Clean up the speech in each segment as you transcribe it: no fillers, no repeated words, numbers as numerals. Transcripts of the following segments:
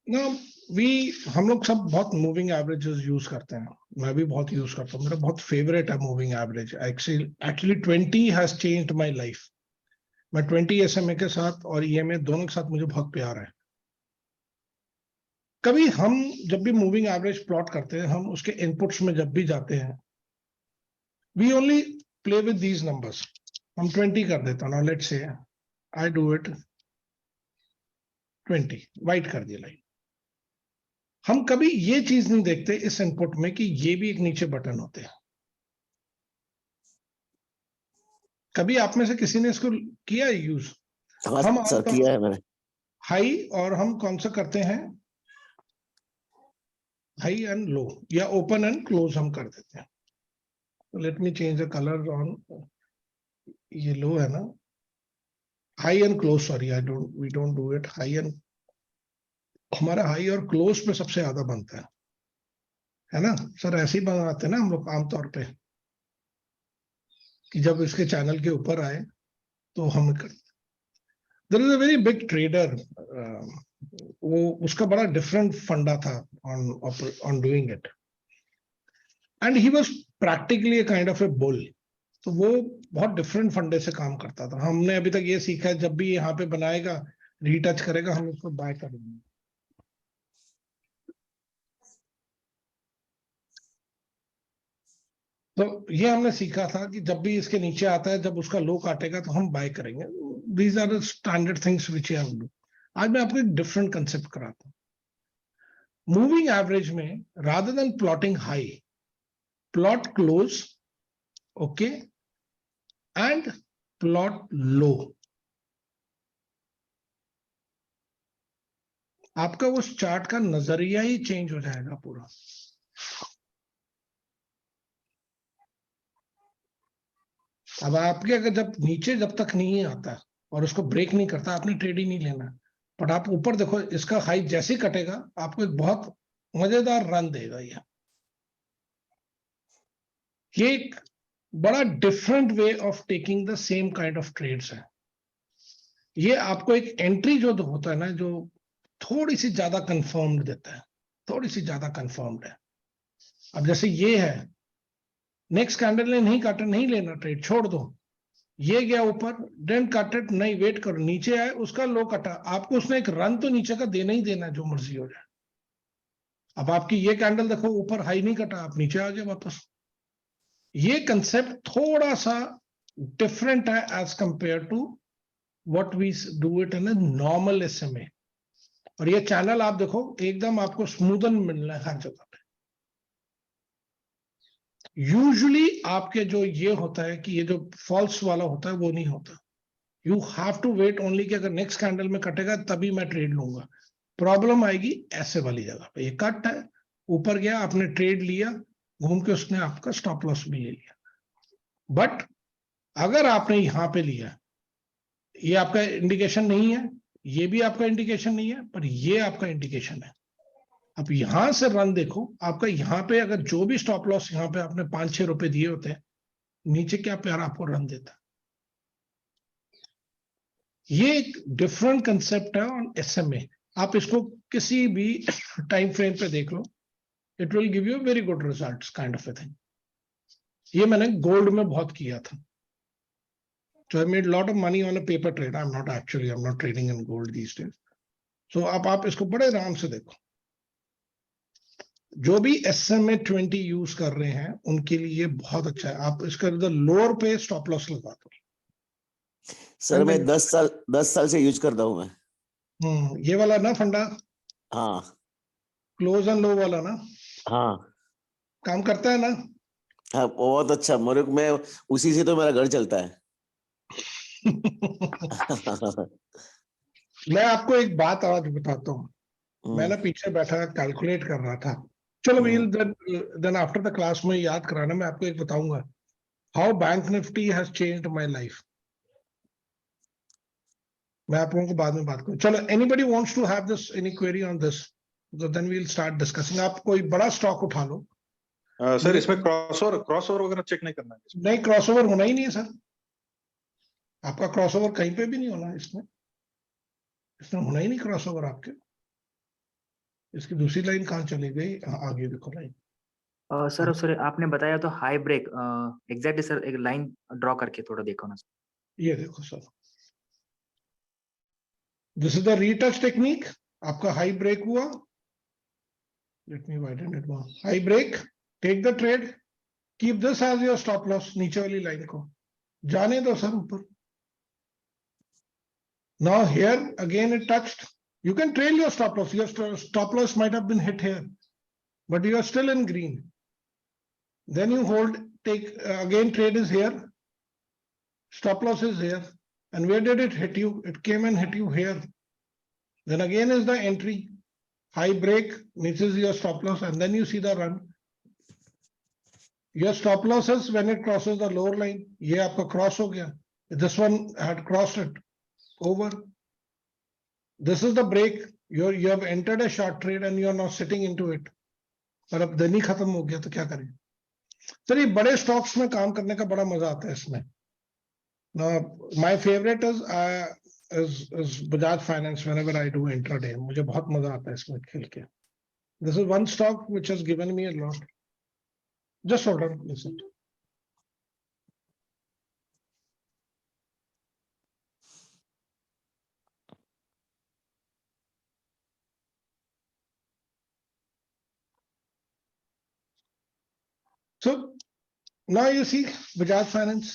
ना वी हम लोग सब बहुत मूविंग एवरेजेस यूज करते हैं, मैं भी बहुत यूज करता हूँ, मेरा बहुत फेवरेट है moving average. Actually 20 has changed my life. मैं 20 SMA के साथ और EMA दोनों के साथ मुझे बहुत प्यार है। कभी हम जब भी मूविंग एवरेज प्लॉट करते हैं, हम उसके इनपुट्स में जब भी जाते हैं, we only play with these numbers. हम 20 कर देता हूँ ना, let's say I do it 20, white कर दिया लाइन। हम कभी ये चीज नहीं देखते इस इनपुट में कि ये भी एक नीचे बटन होते हैं। कभी आप में से किसी ने इसको किया यूज? हाँ हम सर, किया है मैंने। हाई और हम कौन सा करते हैं, हाई एंड लो, या ओपन एंड क्लोज हम कर देते हैं। Let me change the colour on, ये लो है ना, high and close, sorry I don't, we don't do it high and. हमारा हाई और क्लोज पे सबसे ज्यादा बनता है ना सर? ऐसे ही बनाते हैं ना हम लोग आमतौर पे, कि जब इसके चैनल के ऊपर आए तो हम कर। There is a very big trader, वो उसका बड़ा डिफरेंट फंडा था on on doing it, and he was practically a kind of a bull. तो वो बहुत डिफरेंट फंडे से काम करता था। हमने अभी तक ये सीखा है, जब भी यहाँ पे बनाएगा, रीटच करेगा, हम उसको बाय कर देंगे। तो ये हमने सीखा था कि जब भी इसके नीचे आता है, जब उसका लो काटेगा तो हम बाय करेंगे। These are the standard things which I do. आज मैं आपको एक डिफरेंट कंसेप्ट कराता हूँ। मूविंग एवरेज में rather than plotting high, plot close, okay, and plot low. आपका उस चार्ट का नजरिया ही चेंज हो जाएगा पूरा। अब आपके अगर जब नीचे जब तक नहीं आता और उसको ब्रेक नहीं करता, आपने ट्रेड ही नहीं लेना। बट आप ऊपर देखो, इसका हाई जैसे ही कटेगा, आपको एक बहुत मजेदार रन देगा ये एक बड़ा different way of taking the same kind of trades है। ये आपको एक एंट्री जो होता है ना, जो थोड़ी सी ज्यादा कंफर्म्ड देता है, थोड़ी सी ज्यादा कंफर्म्ड है। अब जैसे ये है, नेक्स्ट कैंडल ने नहीं काटा, नहीं लेना ट्रेड, छोड़ दो। ये गया ऊपर, डेंट काटेड, नहीं वेट करो, नीचे आए, उसका लो कटा, आपको उसने एक रन तो नीचे का देना ही देना है, जो मर्जी हो जाए। अब आपकी ये कैंडल देखो, ऊपर हाई नहीं कटा, आप नीचे आ गए वापस। ये कंसेप्ट थोड़ा सा डिफरेंट है as compare to what we do it in normal SMA। और ये चैनल आप देखो, एकदम आपको स्मूदन मिलना है हर जगह पे। यूजुअली आपके जो ये होता है कि ये जो फॉल्स वाला होता है, वो नहीं होता। You have to wait only कि अगर नेक्स्ट कैंडल में कटेगा तभी मैं ट्रेड लूंगा। प्रॉब्लम आएगी ऐसे वाली जगह पे, ये कट है, ऊपर गया, आपने ट्रेड लिया, घूम के उसने आपका स्टॉप लॉस भी ले लिया। बट अगर आपने यहां पे लिया, ये आपका इंडिकेशन नहीं है, ये भी आपका इंडिकेशन नहीं है, पर ये आपका इंडिकेशन है। अब यहां से रन देखो, आपका यहां पे अगर जो भी स्टॉप लॉस यहां पे आपने 5-6 रुपए दिए होते हैं, नीचे क्या प्यारा आपको रन देता। ये एक डिफरेंट कंसेप्ट है ऑन SMA। आप इसको किसी भी टाइम फ्रेम पे देख लो, it will give you very good results kind of a thing. ये मैंने गोल्ड में बहुत किया था। So I made a lot of money on a paper trade. I'm not trading in gold these days. So आप इसको बड़े आराम से देखो। जो भी SMA 20 यूज कर रहे हैं, उनके लिए बहुत अच्छा है। आप इसका लोअर पे स्टॉप लॉस लगा दो। सर मैं 10 साल से यूज करता हूँ मैं। ये वाला ना फंडा, हाँ क्लोज एंड लो वाला ना, हाँ काम करता है ना? हाँ, बहुत अच्छा। मेरे मैं उसी से तो मेरा घर चलता है। मैं आपको एक बात आज बताता हूँ। मैं ना पीछे बैठा कैलकुलेट कर रहा था। चलो we'll then after the class में याद कराना, मैं आपको एक बताऊंगा how Bank Nifty has changed my life. मैं आप लोगों को बाद में बात करूँ। चलो, anybody wants to have this any query on this, तो देन वील स्टार्ट डिस्कसिंग। आप कोई बड़ा स्टॉक उठा लो। सर इसमें क्रॉसओवर वगैरह चेक नहीं करना है? नहीं, क्रॉसओवर होना ही नहीं है सर। आपका क्रॉसओवर कहीं पे भी नहीं होना है इसमें होना ही नहीं क्रॉसओवर आपके। इसकी दूसरी लाइन कहाँ चली गई? आगे देखो लाइन। सर सर आपने बताया तो हाई ब्रेक एग्जैक्टली सर, एक लाइन ड्रॉ करके थोड़ा देखो ना सर। ये देखो sir, this is the retouch technique. आपका हाई ब्रेक हुआ, let me widen it more. High break, take the trade, keep this as your stop loss. नीचे वाली लाइन को जाने दो सर ऊपर। Now here again it touched, you can trail your stop loss. Your stop loss might have been hit here, but you are still in green. Then you hold, take again, trade is here, stop loss is here, and where did it hit you? It came and hit you here. Then again is the entry, high break misses your stop loss, and then you see the run. Your stop loss is when it crosses the lower line. ये आपका cross हो गया. This one had crossed it over. This is the break. You have entered a short trade and you are now sitting into it. और अब दिन ही खत्म हो गया तो क्या करें? सर ये बड़े स्टॉक्स में काम करने का बड़ा मजा आता है इसमें। My favorite is Bajaj Finance whenever I do intraday. मुझे बहुत मजा आता है इसमें खेल के। This is one stock which has given me a lot. Just hold on, listen. So now you see Bajaj Finance,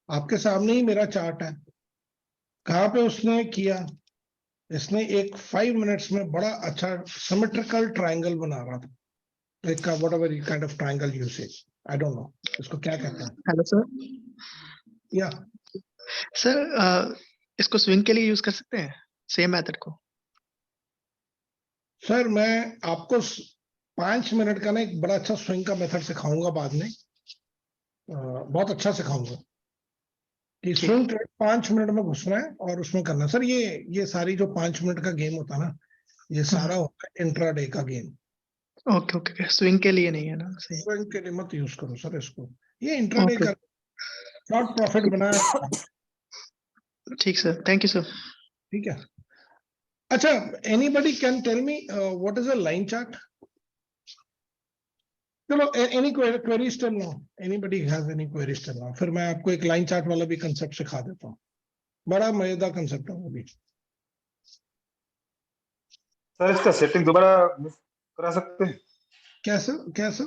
आपके सामने ही मेरा चार्ट है। कहां पे उसने किया? इसने एक 5 मिनट्स में बड़ा अच्छा सिमेट्रिकल ट्रायंगल बना रहा था। एक whatever kind of triangle you say, I don't know इसको क्या कहते हैं। Hello sir. या सर इसको स्विंग के लिए यूज कर सकते हैं सेम मेथड को? सर मैं आपको 5 मिनट का ना एक बड़ा अच्छा स्विंग का मेथड सिखाऊंगा बाद में। बहुत अच्छा सिखाऊंगा कि स्विंग ट्रेड 5 मिनट में घुसना है और उसमें करना। सर ये सारी जो 5 मिनट का गेम होता है ना, ये सारा होता है इंट्राडे का गेम। ओके ओके, स्विंग के लिए नहीं है ना? सही। स्विंग के लिए मत यूज करो सर इसको, ये इंट्राडे का शॉर्ट प्रॉफिट बनाया। ठीक सर, थैंक यू सर। ठीक है। अच्छा, anybody can tell me what is a line chart? चलो, any query still now? Anybody has any query still now? फिर मैं आपको एक लाइन चार्ट वाला भी कंसेप्ट सिखा देता हूँ। बड़ा मजेदार कंसेप्ट है वो भी। सर इसका सेटिंग दोबारा करा सकते हैं? कैसे कैसे?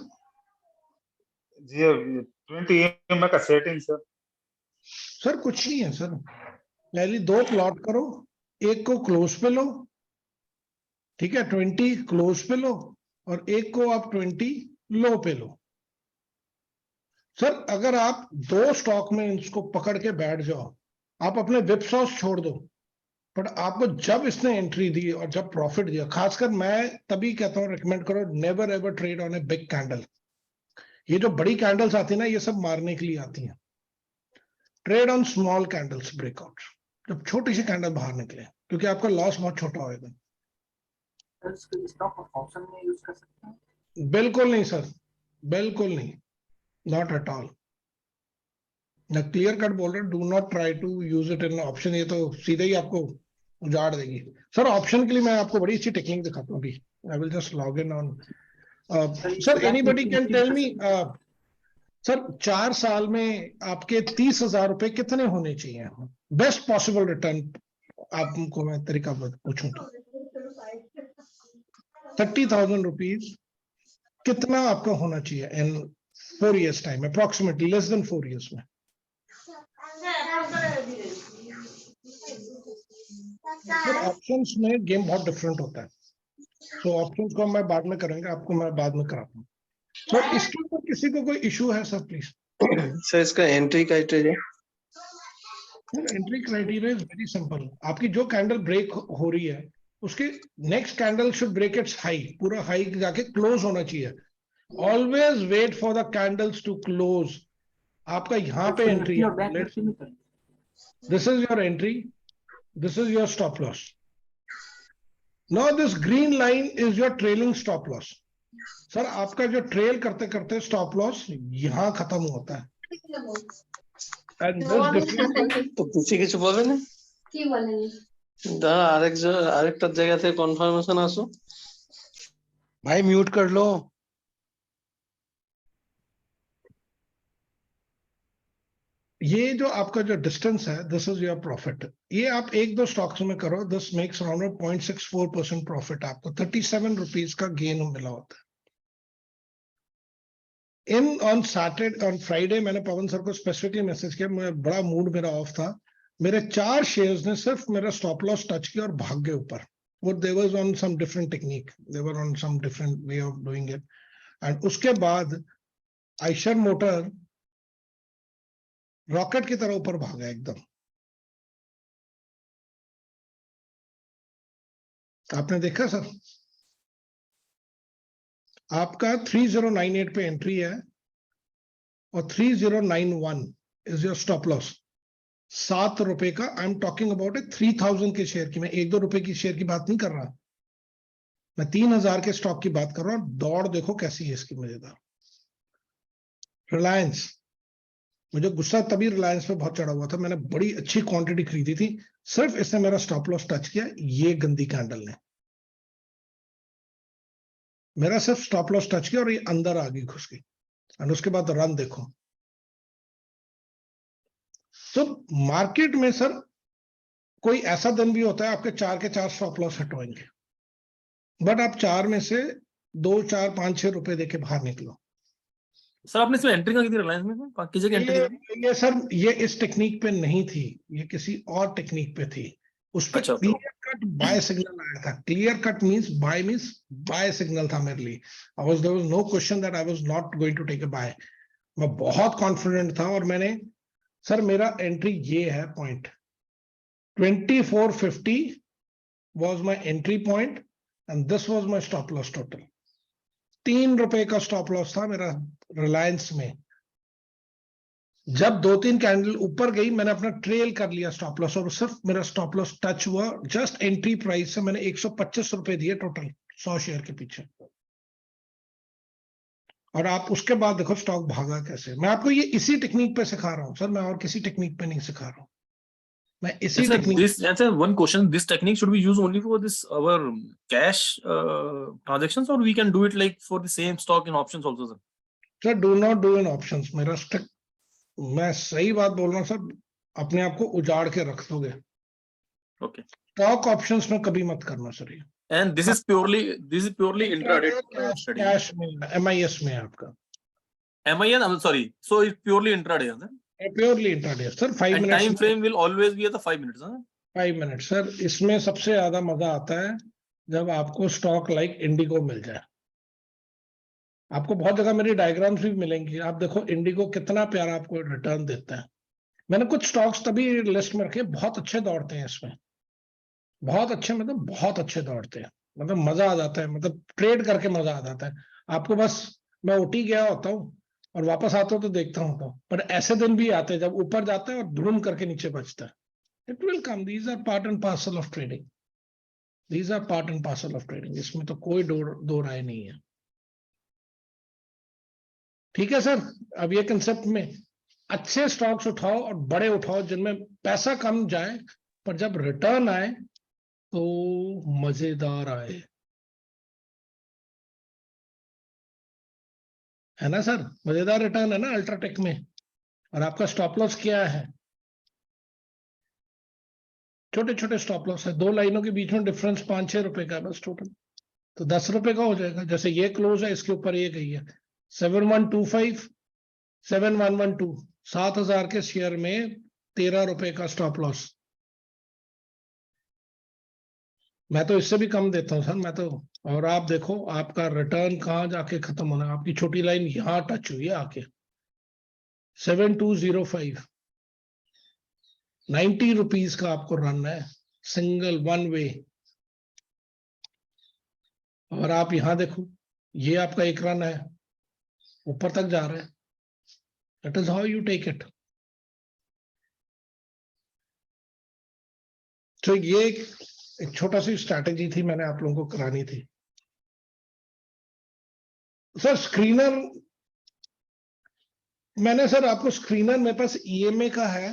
जी 20 EMA का सेटिंग सर। सर कुछ नहीं है सर, पहले 2 प्लॉट करो, एक को क्लोज पे लो, ठीक है, 20 क्लोज पे लो और एक को आप 20 लो पे लो। सर अगर आप 2 स्टॉक में इसको पकड़ के बैठ जाओ, आप अपने विप सॉस छोड़ दो, बट आपको जब इसने एंट्री दी और जब प्रॉफिट दिया, खासकर मैं तभी कहता हूं रिकमेंड करो, never ever trade on a big candle. ये जो बड़ी कैंडल्स आती है ना, ये सब मारने के लिए आती हैं। Trade on small candles breakout, जब छोटी सी कैंडल बाहर निकले, क्योंकि आपका लॉस बहुत छोटा होगा। स्टॉक ऑप्शन में यूज कर सकते हैं? बिल्कुल नहीं सर, बिल्कुल नहीं, नॉट एट ऑल। मैं क्लियर कट बोल रहा हूँ, do not try to use it in option. ये तो सीधे ही आपको उजाड़ देगी। सर ऑप्शन के लिए मैं आपको बड़ी अच्छी टेक्निक दिखाता हूँ अभी। I will just log in on. Sir anybody can tell me, sir 4 साल में आपके 30,000 रुपए कितने होने चाहिए? बेस्ट पॉसिबल रिटर्न आपको मैं तरीका पूछूं तो 30,000 रुपीज कितना आपका होना चाहिए इन 4 years time, approximately less than 4 years में? ऑप्शंस में गेम बहुत डिफरेंट होता है, तो ऑप्शंस को मैं बाद में करेंगे, आपको मैं बाद में कराता हूँ। सर इसके ऊपर किसी को कोई इशू है सर प्लीज? सर इसका entry criteria? Entry criteria is very simple. आपकी जो कैंडल ब्रेक हो रही है, उसके next candle should break its high, पूरा हाई जाके क्लोज होना चाहिए। Always wait for the candles to close. आपका यहाँ पे एंट्री है, this is your entry, this is your stop loss. Now this green line is your trailing stop loss. Sir आपका जो ट्रेल करते करते स्टॉप लॉस यहाँ खत्म होता है। And this difference, তো বুঝি কিছু বলে না? কি বলেনি? দাঁড়া আরেকটার জায়গা থেকে কনফার্মেশন আসো। भाई म्यूट कर लो। ये जो आपका जो डिस्टेंस है, दिस इज योर प्रॉफिट। ये आप एक दो स्टॉक्स में करो, दिस मेक्स अराउंड 0.64% प्रॉफिट। आपको 37 रुपीज का गेन मिला होता है। In on Saturday, on Friday मैंने पवन सर को स्पेसिफिकली मैसेज किया, मैं बड़ा मूड मेरा ऑफ था, मेरे 4 शेयर्स ने सिर्फ मेरा स्टॉप लॉस टच किया और भाग गए ऊपर। वो they was on some different technique, they were on some different way of doing it. And उसके बाद आयशर मोटर रॉकेट की तरह ऊपर भागा एकदम। आपने देखा सर, आपका 3098 पे एंट्री है और 3091 इज योर स्टॉप लॉस। 7 रुपए का, आई एम टॉकिंग अबाउट ए 3000 के शेयर की, मैं 1-2 रुपए की शेयर की बात नहीं कर रहा, मैं 3000 के स्टॉक की बात कर रहा हूं। दौड़ देखो कैसी है इसकी, मजेदार। रिलायंस, मुझे गुस्सा तभी रिलायंस पे बहुत चढ़ा हुआ था, मैंने बड़ी अच्छी क्वांटिटी खरीदी थी, सिर्फ इसने मेरा स्टॉप लॉस टच किया, ये गंदी कैंडल ने मेरा सिर्फ स्टॉप लॉस टच किया और ये अंदर आ गई घुस गई। और उसके बाद रन देखो। तो मार्केट में सर कोई ऐसा दिन भी होता है आपके 4 के 4 स्टॉप लॉस हिट होंगे, बट आप 4 में से 2, 4, 5, 6 रुपए देके बाहर निकलो। सर आपने इसमें एंट्री कहाँ की थी रिलायंस में? बाकी जगह एंट्री करी? ये सर ये इस टेक्निक पे नहीं थी, ये किसी और टेक्निक पे थी। उस पर अच्छा, क्लियर कट बाय सिग्नल आया था। Clear cut means buy signal था मेरे लिए। There was no question that I was not going to take a buy. मैं बहुत कॉन्फिडेंट था और मैंने, सर मेरा एंट्री ये है point 2450 was my entry point and this was my stop loss total. 3 रुपए का स्टॉप लॉस था मेरा रिलायंस में। जब 2-3 कैंडल ऊपर गई मैंने अपना ट्रेल कर लिया स्टॉप लॉस और सिर्फ मेरा स्टॉप लॉस टच हुआ। जस्ट एंट्री प्राइस से मैंने 125 रुपए दिए टोटल 100 शेयर के पीछे। और आप उसके बाद देखो स्टॉक भागा कैसे। मैं आपको ये इसी टेक्निक पे सिखा रहा हूं सर, मैं और किसी टेक्निक पे नहीं सिखा रहा हूं, मैं इसी technique. This one question, this technique should be used only for this our cash transactions, or we can do it like for the same stock in options also, sir? Sir do not do in options. मेरा strict, मैं सही बात बोल रहा हूँ sir, अपने आप को उजाड़ के रख दोगे। Okay. स्टॉक ऑप्शंस में कभी मत करना सर ये। And this is purely intraday study. Cash में MIS में है आपका, MIN, I'm sorry. So it's purely intraday, sir. Purely intraday sir. 5 And time minutes, frame will always be at the 5 minutes, huh? 5 minute sir. इसमें सबसे ज्यादा मजा आता है जब आपको स्टॉक लाइक इंडिगो मिल जाए। आपको बहुत जगह मेरी डायग्राम्स भी मिलेंगी, आप देखो इंडिगो कितना प्यारा आपको रिटर्न देता है। मैंने कुछ स्टॉक्स तभी लिस्ट में रखे, बहुत अच्छे दौड़ते हैं इसमें, बहुत अच्छे, मतलब बहुत अच्छे दौड़ते हैं, मतलब मजा आ जाता है, मतलब ट्रेड करके मजा आ जाता है आपको। बस मैं ओटी गया होता हूँ और वापस आता हूँ तो देखता हूँ, पर ऐसे दिन भी आते हैं जब ऊपर जाता है और धुम करके नीचे बचता है। It will come, these are part and parcel of trading, these are part and parcel of trading, इसमें तो कोई दो राय नहीं है। ठीक है सर। अब ये कंसेप्ट में अच्छे स्टॉक्स उठाओ और बड़े उठाओ जिनमें पैसा कम जाए पर जब रिटर्न आए तो मजेदार आए, है ना सर? मजेदार रिटर्न है ना अल्ट्राटेक में। और आपका स्टॉप लॉस क्या है? छोटे छोटे स्टॉप लॉस है, 2 लाइनों के बीच में डिफरेंस 5-6 रुपए का है बस टोटल, तो 10 रुपए का हो जाएगा। जैसे ये क्लोज है, इसके ऊपर ये गई है 7125, 7112, 7000 के शेयर में 13 रुपए का स्टॉप लॉस। मैं तो इससे भी कम देता हूं सर, मैं तो। और आप देखो आपका रिटर्न कहां जाके खत्म होना है, आपकी छोटी लाइन यहां टच हुई है आके 7205, 90 रुपीज का आपको रन है, सिंगल वन वे। और आप यहां देखो, ये आपका एक रन है, ऊपर तक जा रहा है। That is how you take it. तो ये एक छोटा सी स्ट्रैटेजी थी, मैंने आप लोगों को करानी थी सर। स्क्रीनर मैंने सर आपको, स्क्रीनर मेरे पास EMA का है,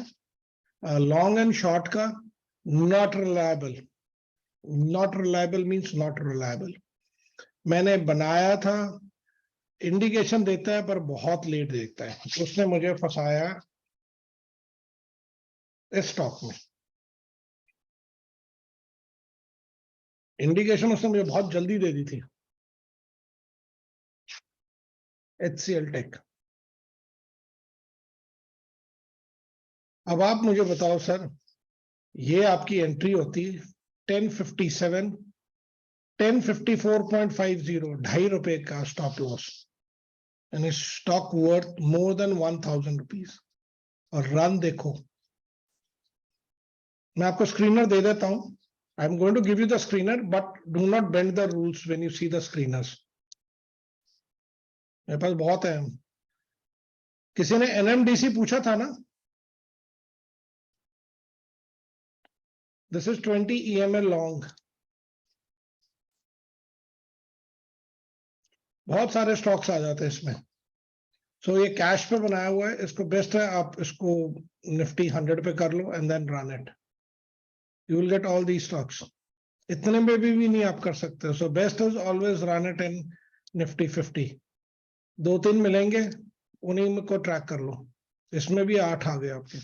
लॉन्ग एंड शॉर्ट का। Not reliable, not reliable means not reliable. मैंने बनाया था, इंडिकेशन देता है पर बहुत लेट देता है, उसने मुझे फंसाया इस स्टॉक में। इंडिकेशन उसने मुझे बहुत जल्दी दे दी थी, HCL टेक। अब आप मुझे बताओ सर, ये आपकी एंट्री होती 1057, 1054.50, ₹2.5 का स्टॉप लॉस, यानी stock worth more than 1000 rupees. और रन देखो, मैं आपको स्क्रीनर दे देता हूं। I am going to give you the screener, but do not bend the rules when you see the screeners. मेरे पास बहुत है। किसी ने NMDC पूछा था ना, दिस इज 20 EML लॉन्ग। बहुत सारे स्टॉक्स आ जाते हैं इसमें। सो ये कैश पे बनाया हुआ है, इसको बेस्ट है आप इसको निफ्टी 100 पे कर लो and then run it, you will get all the stocks. इतने में भी नहीं आप कर सकते। So best is always run it in Nifty 50। 2-3 मिलेंगे, उन्हीं को ट्रैक कर लो। इसमें भी 8 आ गए आपके।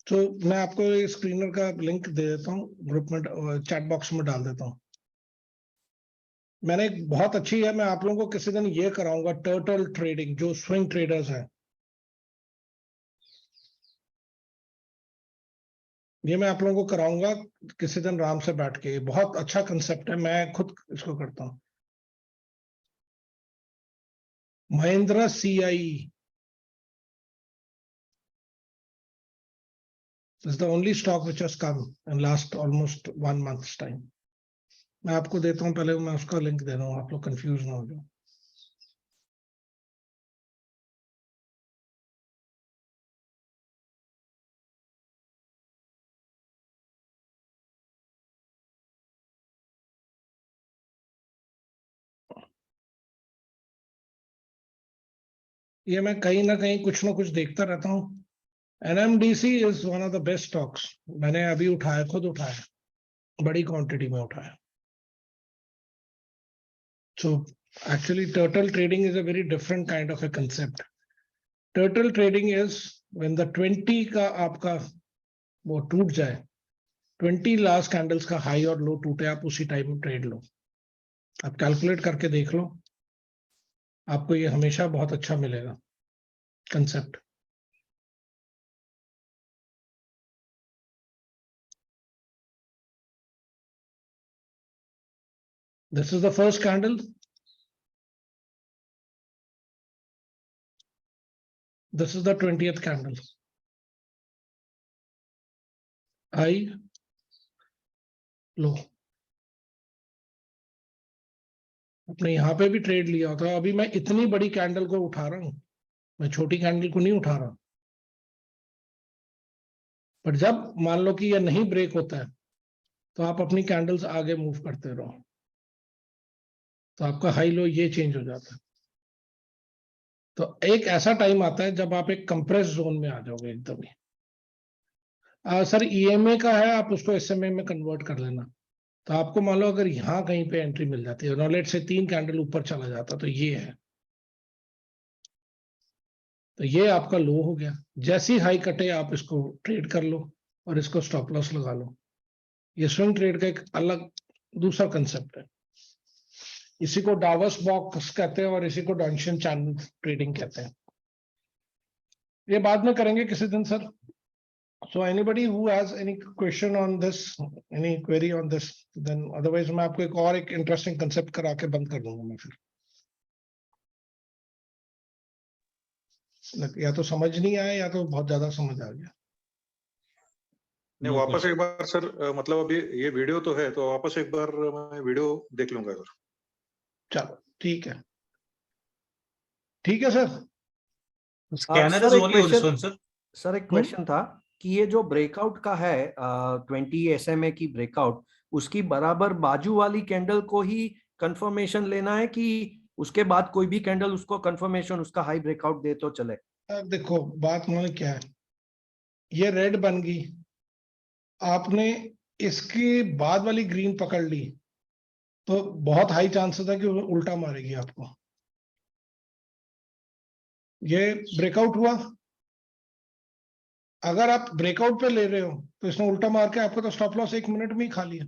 तो मैं आपको स्क्रीनर का लिंक दे देता हूँ, ग्रुप में, चैट बॉक्स में डाल देता हूँ। मैंने एक बहुत अच्छी है, मैं आप लोगों को किसी दिन ये कराऊंगा, टर्टल ट्रेडिंग, जो स्विंग ट्रेडर्स हैं। ये मैं आप लोगों को कराऊंगा किसी दिन आराम से बैठ के। बहुत अच्छा कंसेप्ट है, मैं खुद इसको करता हूँ। Mahindra CIE is the only stock which has come in last almost 1 month's time. मैं आपको देता हूं, पहले मैं उसका लिंक दे रहा हूं, आप लोग कंफ्यूज ना हो जाओ। ये मैं कहीं ना कुछ देखता रहता हूँ। NMDC is one of the best stocks. मैंने अभी उठाया, खुद उठाया, बड़ी क्वांटिटी में उठाया। So actually turtle trading is a very different kind of a concept. Turtle trading is when the 20 का आपका वो टूट जाए, 20 लास्ट कैंडल्स का हाई और लो टूटे, आप उसी टाइम में ट्रेड लो। आप कैलकुलेट करके देख लो, आपको ये हमेशा बहुत अच्छा मिलेगा concept. This is the first candle. This is the 20th candle. High, low. अपने यहाँ पे भी ट्रेड लिया होता। अभी मैं इतनी बड़ी कैंडल को उठा रहा हूं, मैं छोटी कैंडल को नहीं उठा रहा। पर जब मान लो कि ये नहीं ब्रेक होता है, तो आप अपनी कैंडल्स आगे मूव करते रहो, तो आपका हाई लो ये चेंज हो जाता है। तो एक ऐसा टाइम आता है जब आप एक कंप्रेस जोन में आ जाओगे एकदम ही। सर EMA का है, आप उसको SMA में कन्वर्ट कर लेना। तो आपको मान लो अगर यहाँ कहीं पे एंट्री मिल जाती है, नॉलेज से 3 कैंडल ऊपर चला जाता, तो ये है, तो ये आपका लो हो गया। जैसी हाई कटे आप इसको ट्रेड कर लो और इसको स्टॉप लॉस लगा लो। ये स्विंग ट्रेड का एक अलग दूसरा कंसेप्ट है। इसी को डावर्स बॉक्स कहते हैं और इसी को डॉन्शियन चैनल ट्रेडिंग कहते हैं। ये बाद में करेंगे किसी दिन sir. So anybody who has any question on this, any query on this, then otherwise मैं आपको एक और एक इंटरेस्टिंग कंसेप्ट करा के बंद कर दूंगा मैं फिर। या तो समझ नहीं आया या तो बहुत ज्यादा समझ आ गया। नहीं, वापस एक बार सर, मतलब अभी ये वीडियो तो है, तो वापस एक बार मैं वीडियो देख लूंगा सर। चलो ठीक है, ठीक है सर। Scanner sir, is एक only on this question- one, sir. Sir एक क्वेश्चन था कि ये जो ब्रेकआउट का है 20 SMA की ब्रेकआउट, उसकी बराबर बाजू वाली कैंडल को ही कंफर्मेशन लेना है कि उसके बाद कोई भी कैंडल उसको कंफर्मेशन उसका हाई ब्रेकआउट दे तो चले? अब देखो बात मानो क्या है, ये रेड बन गई, आपने इसकी बाद वाली ग्रीन पकड़ ली तो बहुत हाई चांसेस है कि वो उल्टा मारेगी आपको। ये ब्रेकआउट हुआ, अगर आप ब्रेकआउट पे ले रहे हो तो इसने उल्टा मार के आपको तो स्टॉप लॉस 1 मिनट में ही खा लिया।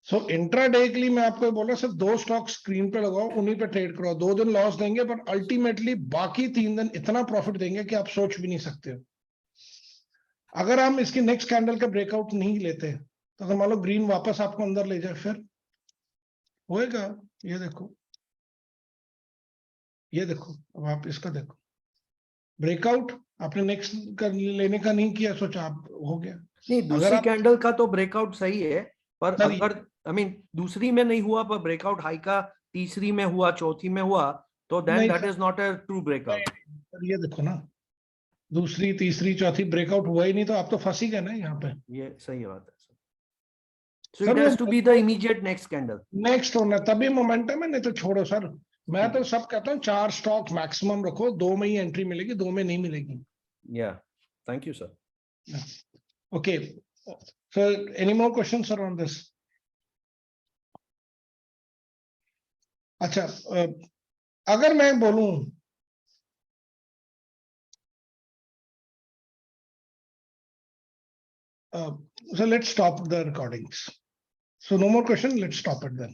सो इंट्राडे के लिए मैं आपको बोल रहा सिर्फ 2 स्टॉक स्क्रीन पे लगाओ, उन्हीं पे ट्रेड करो। 2 दिन लॉस देंगे पर अल्टीमेटली बाकी 3 दिन इतना प्रॉफिट देंगे कि आप सोच भी नहीं सकते हो। अगर हम इसकी नेक्स्ट कैंडल का ब्रेकआउट नहीं लेते तो अगर मान लो ग्रीन वापस आपको अंदर ले जाए फिर होएगा। ये देखो, ये देखो, अब आप इसका देखो ब्रेकआउट आपने नेक्स्ट का लेने का नहीं किया, सोचा आप हो गया। नहीं, दूसरी कैंडल का तो ब्रेकआउट सही है, पर अगर आई मीन दूसरी में नहीं हुआ पर ब्रेकआउट हाई का तीसरी में हुआ, चौथी में हुआ, तो then that is not a true breakout. ये देखो ना, दूसरी तीसरी चौथी ब्रेकआउट हुआ ही नहीं तो आप तो फंस ही गए ना यहाँ पे। ये सही बात है। So it has to be the immediate next candle. Next होना तभी मोमेंटम है, नहीं तो छोड़ो सर। मैं तो सब कहता हूँ 4 स्टॉक मैक्सिमम रखो, 2 में ही एंट्री मिलेगी, 2 में नहीं मिलेगी। Yeah, thank you, sir. Okay, so any more questions sir on this? अच्छा, अगर मैं बोलूं so let's stop the recordings. So no more question, let's stop it then.